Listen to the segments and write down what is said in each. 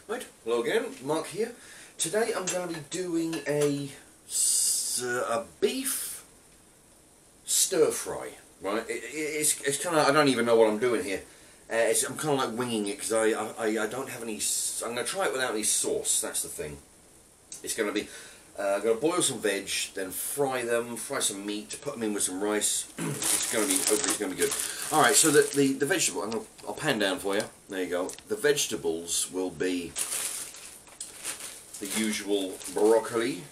Right, hello again, Mark here. Today I'm going to be doing a beef stir fry. Right, it's kind of, I don't even know what I'm doing here. I'm kind of like winging it because I don't have any. I'm going to try it without any sauce. That's the thing. It's going to be. I'm going to boil some veg, then fry them, fry some meat, put them in with some rice. It's going to be, hopefully it's going to be good. Alright, so the vegetable, I'll pan down for you. There you go. The vegetables will be the usual broccoli.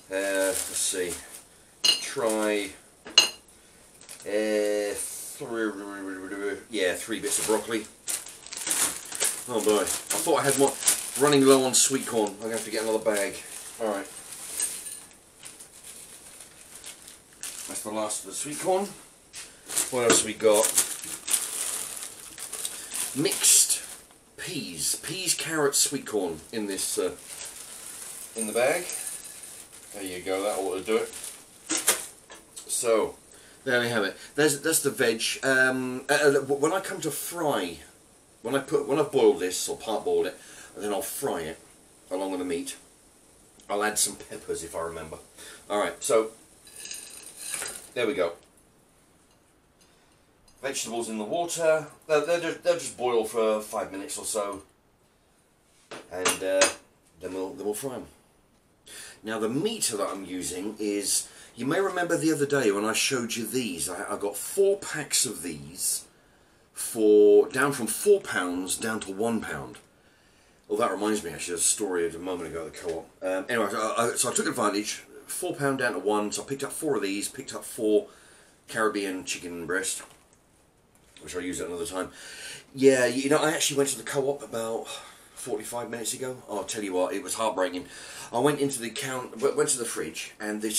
Let's see. Try, 3 bits of broccoli. Oh boy, I thought I had more. Running low on sweet corn. I'm going to have to get another bag. Alright. That's the last of the sweet corn. What else we got? Mixed peas. Peas, carrots, sweet corn in this in the bag. There you go, that ought to do it. So, there we have it. That's the veg. When I come to fry, when I've boiled this, or part boiled it, and then I'll fry it along with the meat. I'll add some peppers if I remember. Alright, so there we go. Vegetables in the water. They'll just boil for 5 minutes or so, and then we'll fry them. Now the meat that I'm using is, you may remember the other day when I showed you these. I got 4 packs of these down from £4 down to £1. Well, that reminds me, actually, there's a story a moment ago at the co-op. Anyway, so I took advantage, £4 down to 1, so I picked up 4 of these, picked up 4 Caribbean chicken breast, which I'll use at another time. Yeah, you know, I actually went to the co-op about 45 minutes ago. I'll tell you what, it was heartbreaking. I went into the went to the fridge, and the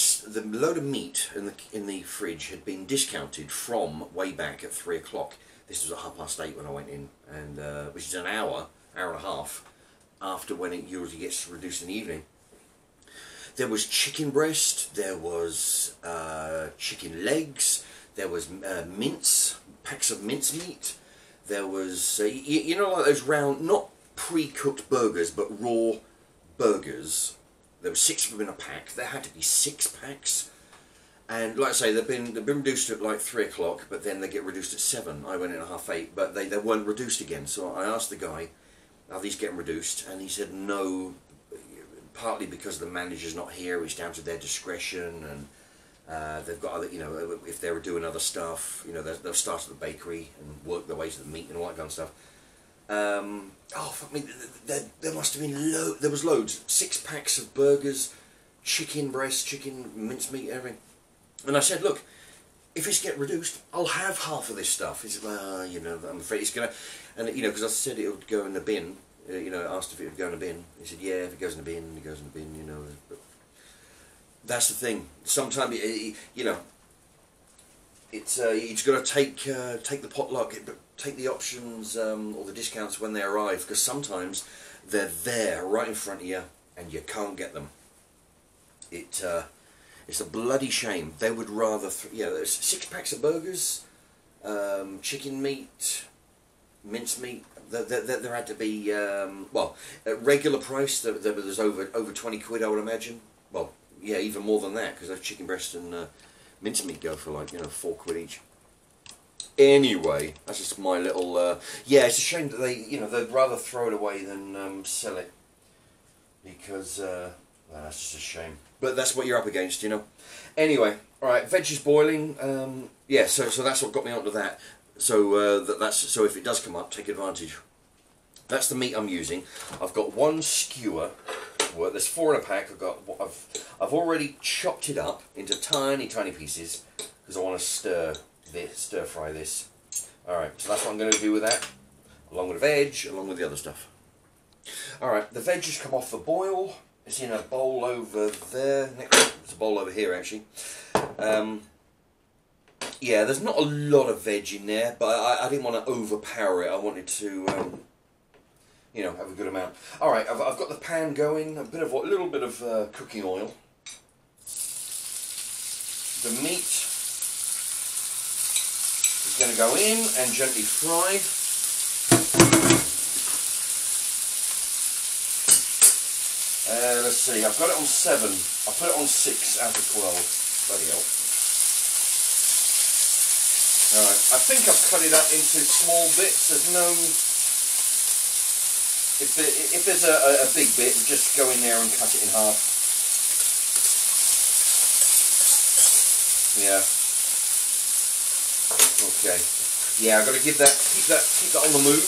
load of meat in the fridge had been discounted from way back at 3 o'clock. This was at 8:30 when I went in, and which is an hour and a half after when it usually gets reduced in the evening. There was chicken breast, there was chicken legs, there was packs of mince meat, there was, you know, like those round, not pre-cooked burgers, but raw burgers. There were 6 of them in a pack. There had to be 6 packs. And like I say, they've been reduced at like 3 o'clock, but then they get reduced at 7. I went in at 8:30, but they weren't reduced again. So I asked the guy, are these getting reduced? And he said no, partly because the manager's not here, it's down to their discretion, and they've got other, you know, if they were doing other stuff, you know, they'll start at the bakery and work their way to the meat and all that kind of stuff. Oh fuck me, there must have been there was loads, 6 packs of burgers, chicken breast, chicken mincemeat, everything. And I said, look, if it's get reduced, I'll have half of this stuff. He said, well, you know, I'm afraid it's gonna, and you know, because I said it would go in the bin. You know, asked if it would go in the bin. He said, yeah, if it goes in the bin, it goes in the bin. You know, but that's the thing. Sometimes, you know, it's you just got to take the potluck, take the options or the discounts when they arrive, because sometimes they're there right in front of you and you can't get them. It's a bloody shame. They would rather, there's 6 packs of burgers, chicken meat, mincemeat. There had to be, well, at regular price, there was over 20 quid, I would imagine. Well, yeah, even more than that, because those chicken breast and mincemeat go for like, you know, 4 quid each. Anyway, that's just my little, yeah, it's a shame that they'd rather throw it away than sell it. Because, well, that's just a shame. But that's what you're up against, you know. Anyway, alright, veg is boiling, yeah, so that's what got me onto that. So so if it does come up, take advantage. That's the meat I'm using. I've got 1 skewer. Well, there's 4 in a pack. I've already chopped it up into tiny pieces because I want to stir fry this. All right, so that's what I'm going to do with that, along with the veg, along with the other stuff. All right, the veg has come off the boil. It's in a bowl over there. There's a bowl over here actually. Yeah, there's not a lot of veg in there, but I didn't want to overpower it. I wanted to, you know, have a good amount. All right, I've got the pan going. A little bit of cooking oil. The meat is going to go in and gently fry. let's see, I've got it on 7. I put it on 6 out of 12. Bloody hell. Alright, I think I've cut it up into small bits. There's no... If there's a big bit, just go in there and cut it in half. Yeah. Okay. Yeah, I've got to keep that on the move.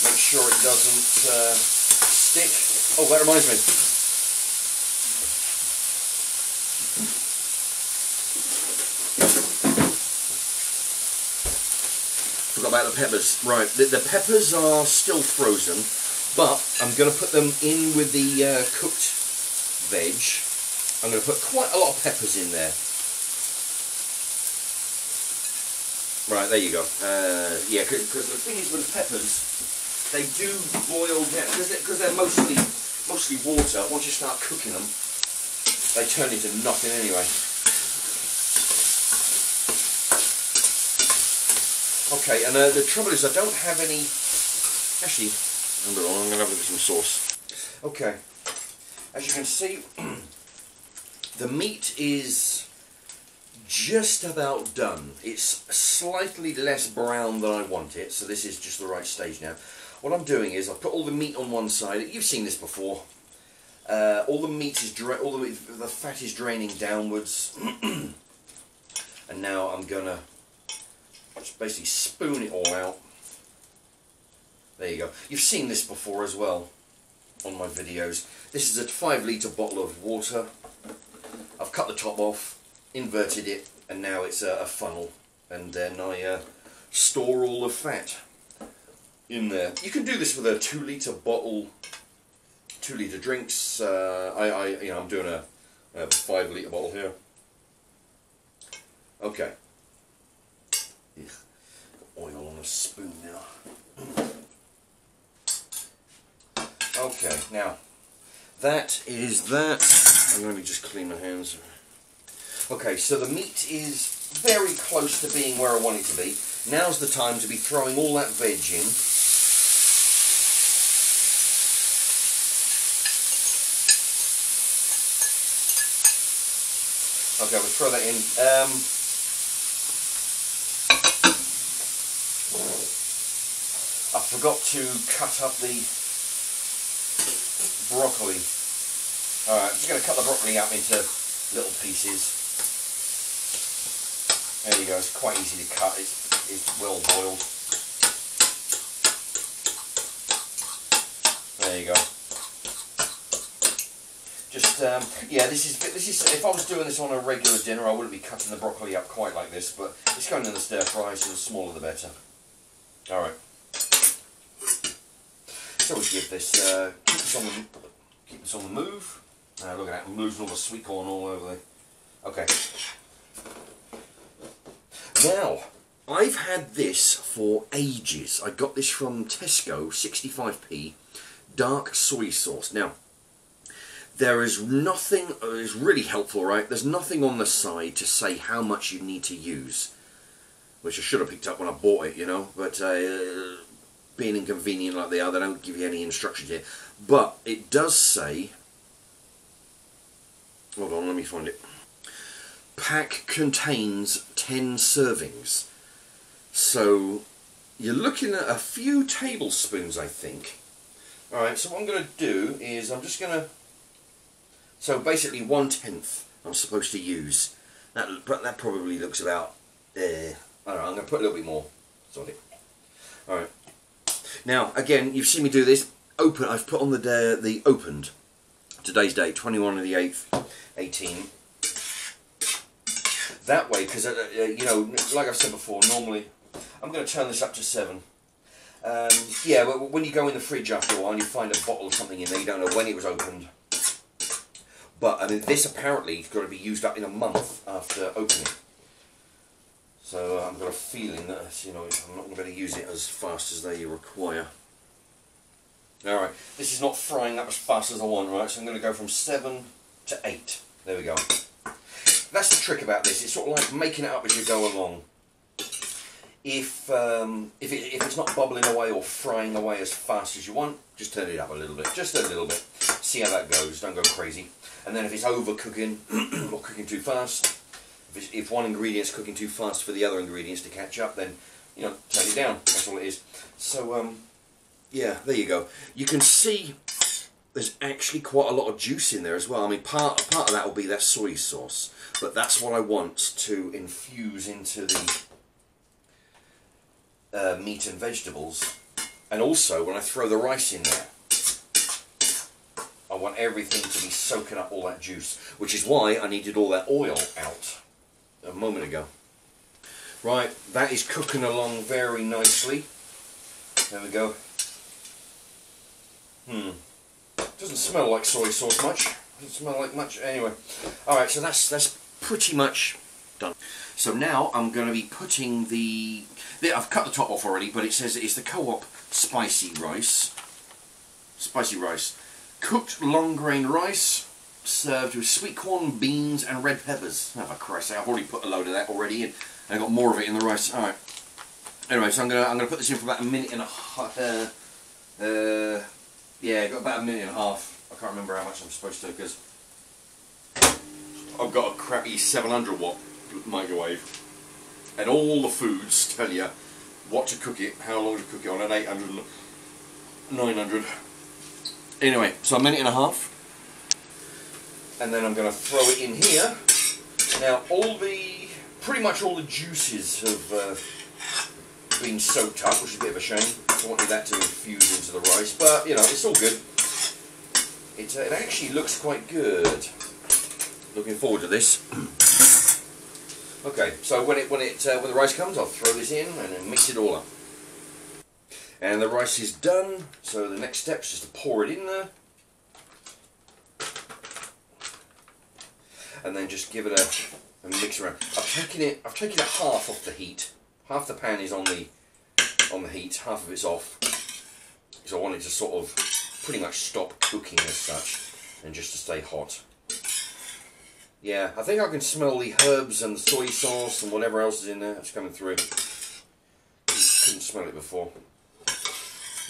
Make sure it doesn't stick. Oh, that reminds me. Forgot about the peppers. Right, the peppers are still frozen, but I'm going to put them in with the cooked veg. I'm going to put quite a lot of peppers in there. Right, there you go. Yeah, because the thing is with peppers, they do boil down, because they're mostly water. Once you start cooking them, they turn into nothing anyway. Okay, and the trouble is I don't have any... Actually, I'm going to have a look at some sauce. Okay, as you can see, the meat is just about done. It's slightly less brown than I want it, so this is just the right stage now. What I'm doing is I've put all the meat on one side. You've seen this before. All the meat is the fat is draining downwards, and now I'm gonna just basically spoon it all out. There you go. You've seen this before as well on my videos. This is a 5-litre bottle of water. I've cut the top off, inverted it, and now it's a funnel, and then I store all the fat in there. You can do this with a 2-litre bottle, 2-litre drinks. I'm doing a 5-litre bottle here. Okay. Oil on a spoon now. Okay, now that is that. I'm going to just clean my hands. Okay, so the meat is very close to being where I want it to be. Now's the time to be throwing all that veg in. Okay, we'll throw that in. I forgot to cut up the broccoli. Alright, I'm just going to cut the broccoli up into little pieces. There you go, it's quite easy to cut, it's well boiled. There you go. Just, yeah, this is, if I was doing this on a regular dinner, I wouldn't be cutting the broccoli up quite like this, but it's going in the stir fry, so the smaller the better. Alright. So we give this, keep this on the move. Look at that, I'm losing all the sweet corn all over there. Okay. Now, I've had this for ages. I got this from Tesco, 65p, dark soy sauce. Now, there is nothing, it's really helpful, right? There's nothing on the side to say how much you need to use, which I should have picked up when I bought it, you know, but being inconvenient like they are, they don't give you any instructions here. But it does say, hold on, let me find it. Pack contains 10 servings. So you're looking at a few tablespoons, I think. Alright, so what I'm going to do is I'm just going to, so basically 1/10 I'm supposed to use. That probably looks about, I don't know, I'm going to put a little bit more. Sorry. Alright. Now, again, you've seen me do this. I've put on the opened. Today's date, 21 of the 8th, 18. That way, because, you know, like I've said before, normally, I'm going to turn this up to 7. Yeah, but when you go in the fridge after a while and you find a bottle of something in there, you don't know when it was opened. But, I mean, this apparently is going to be used up in a month after opening. So I've got a feeling that, you know, I'm not going to be able to use it as fast as they require. Alright, this is not frying up as fast as I want, right? So I'm going to go from 7 to 8. There we go. That's the trick about this. It's sort of like making it up as you go along. If it's not bubbling away or frying away as fast as you want, just turn it up a little bit, just a little bit. See how that goes. Don't go crazy. And then if it's overcooking or cooking too fast, if one ingredient's cooking too fast for the other ingredients to catch up, then turn it down. That's all it is. So yeah, there you go. You can see there's actually quite a lot of juice in there as well. I mean, part of that will be that soy sauce, but that's what I want to infuse into the meat and vegetables. And also, when I throw the rice in there, I want everything to be soaking up all that juice, which is why I needed all that oil out a moment ago. Right, that is cooking along very nicely. There we go. Doesn't smell like soy sauce much. Doesn't smell like much anyway. Alright, so that's pretty much done. So now I'm going to be putting I've cut the top off already, but it says it's the Co-op spicy rice. Spicy rice. Cooked long grain rice, served with sweet corn, beans and red peppers. Oh, for Christ's sake, I've already put a load of that already in. And I got more of it in the rice. Alright. Anyway, so I'm gonna put this in for about a minute and a half. Yeah, got about a minute and a half. I can't remember how much I'm supposed to, because I've got a crappy 700 watt microwave, and all the foods tell you what to cook it, how long to cook it on an 800, 900. Anyway, so a minute and a half, and then I'm going to throw it in here. Now, pretty much all the juices have been soaked up, which is a bit of a shame. I wanted that to infuse into the rice, but it's all good. It actually looks quite good. Looking forward to this. Okay, so when the rice comes, I'll throw this in and then mix it all up. And the rice is done, so the next step is just to pour it in there. And then just give it a mix around. I've taken it half off the heat. Half the pan is on the heat, half of it's off. So I want it to sort of pretty much stop cooking as such, and just to stay hot. Yeah, I think I can smell the herbs and the soy sauce and whatever else is in there. It's coming through. Couldn't smell it before.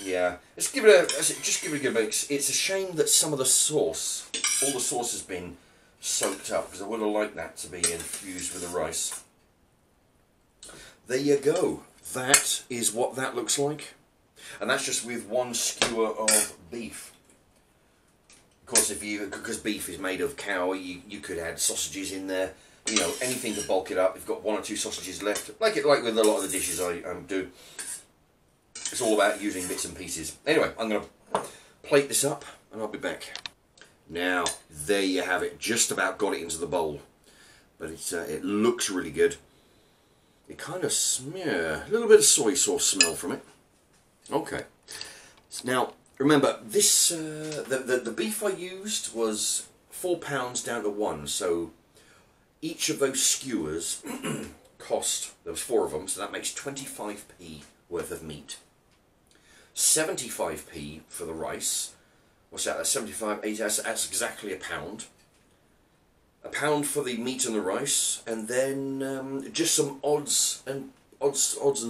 Yeah, just give it a good mix. It's a shame that some of the sauce, all the sauce has been soaked up, because I would have liked that to be infused with the rice. There you go. That is what that looks like. And that's just with one skewer of beef. Of course, because beef is made of cow, you could add sausages in there. Anything to bulk it up. You've got 1 or 2 sausages left, like with a lot of the dishes I do. It's all about using bits and pieces. Anyway, I'm going to plate this up, and I'll be back. Now, there you have it. Just about got it into the bowl, but it looks really good. It kind of a little bit of soy sauce smell from it. Okay. Now, remember, this the beef I used was £4 down to 1, so each of those skewers cost, there was 4 of them, so that makes 25p worth of meat. 75p for the rice. What's that? That's 75, 80, that's exactly £1. £1 for the meat and the rice, and then just some odds and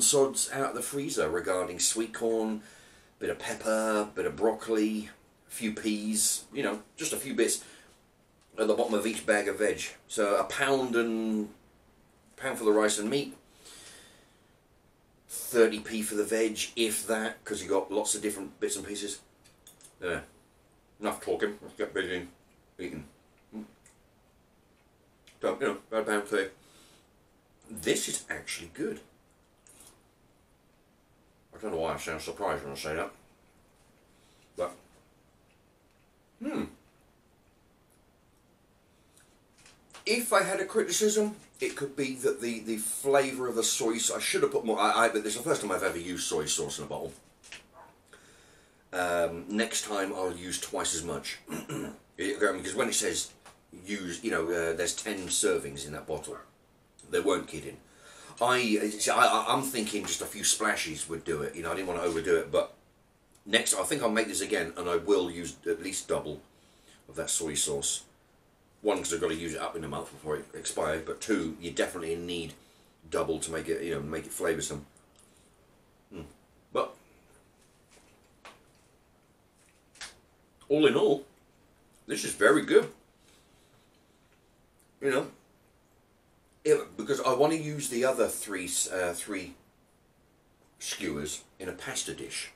sods out of the freezer regarding sweet corn, bit of pepper, bit of broccoli, a few peas, just a few bits at the bottom of each bag of veg. So £1 for the rice and meat, 30p for the veg, if that, because you got lots of different bits and pieces. There, enough talking. Let's get busy eating. So, about £1.30. This is actually good. I don't know why I sound surprised when I say that. But, if I had a criticism, it could be that the flavour of the soy sauce, I should have put more, but this is the first time I've ever used soy sauce in a bottle. Next time I'll use twice as much. Because when it says use, there's 10 servings in that bottle. They weren't kidding. I'm thinking just a few splashes would do it. I didn't want to overdo it, but next I think I'll make this again, and I will use at least double of that soy sauce. 1, because I've got to use it up in a month before it expires, but 2, you definitely need double to make it, make it flavoursome. all in all, this is very good. You know, because I want to use the other three skewers in a pasta dish.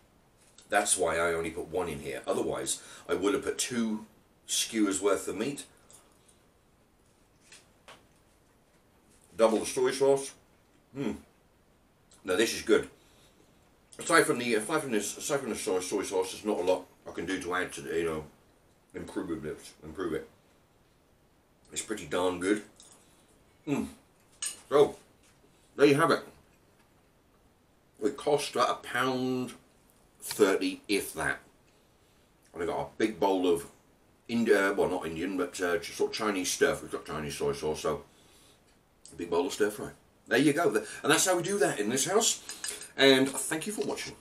That's why I only put one in here. Otherwise, I would have put 2 skewers worth of meat. Double the soy sauce. Now this is good. Aside from the soy sauce, there's not a lot I can do to add to the, improve it. It's pretty darn good. So there you have it. It cost about £1.30, if that. And I got a big bowl of well, not Indian, but just sort of Chinese stir fry. We've got Chinese soy sauce, so a big bowl of stir fry. There you go. And that's how we do that in this house. And thank you for watching.